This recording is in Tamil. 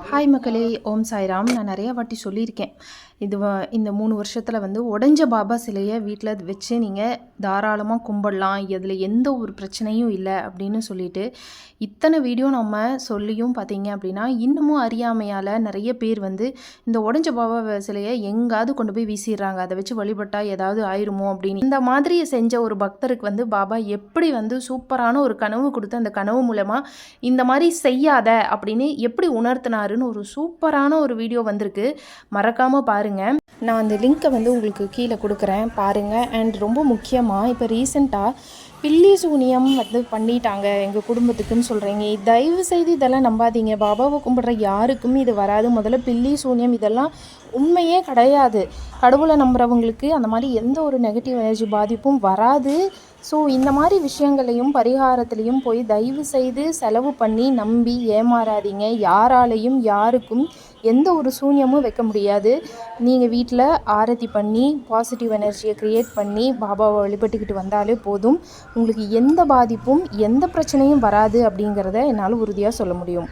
ஹாய் மக்களே, ஓம் சாய்ராம். நான் நிறைய வாட்டி சொல்லியிருக்கேன். இந்த 3 வருஷத்தில் உடைஞ்ச பாபா சிலையை வீட்டில் வச்சு நீங்கள் தாராளமாக கும்பிடலாம், இதில் எந்த ஒரு பிரச்சனையும் இல்லை அப்படின்னு சொல்லிட்டு இத்தனை வீடியோ நம்ம சொல்லியும் பார்த்தீங்க அப்படின்னா இன்னமும் அறியாமையால் நிறைய பேர் இந்த உடைஞ்ச பாபா சிலையை எங்காவது கொண்டு போய் வீசிடுறாங்க. அதை வச்சு வழிபட்டால் ஏதாவது ஆயிருமோ அப்படின்னு. இந்த மாதிரி செஞ்ச ஒரு பக்தருக்கு பாபா எப்படி சூப்பரான ஒரு கனவு கொடுத்து அந்த கனவு மூலமாக இந்த மாதிரி செய்யாத அப்படின்னு எப்படி உணர்த்தினாருன்னு ஒரு சூப்பரான ஒரு வீடியோ வந்திருக்கு. மறக்காமல் பாருங்கள். நான் அந்த லிங்க்கை உங்களுக்கு கீழே கொடுக்குறேன், பாருங்கள். அண்ட் ரொம்ப முக்கியமாக இப்போ ரீசெண்டாக பில்லி சூனியம் பண்ணிட்டாங்க எங்கள் குடும்பத்துக்குன்னு சொல்கிறீங்க. தயவு செய்து இதெல்லாம் நம்பாதீங்க. பாபாவை கும்பிட்ற யாருக்கும் இது வராது. முதல்ல பில்லி சூனியம் இதெல்லாம் உண்மையே கிடையாது. கடவுளை நம்புகிறவங்களுக்கு அந்த மாதிரி எந்த ஒரு நெகட்டிவ் எனர்ஜி பாதிப்பும் வராது. ஸோ இந்த மாதிரி விஷயங்களையும் பரிகாரத்துலேயும் போய் தயவு செய்து செலவு பண்ணி நம்பி ஏமாறாதீங்க. யாராலையும் யாருக்கும் எந்த ஒரு சூன்யமும் வைக்க முடியாது. நீங்கள் வீட்டில் ஆரத்தி பண்ணி பாசிட்டிவ் எனர்ஜியை க்ரியேட் பண்ணி பாபாவை வழிபட்டுக்கிட்டு வந்தாலே போதும். உங்களுக்கு எந்த பாதிப்பும் எந்த பிரச்சனையும் வராது அப்படிங்கிறத என்னால் உறுதியாக சொல்ல முடியும்.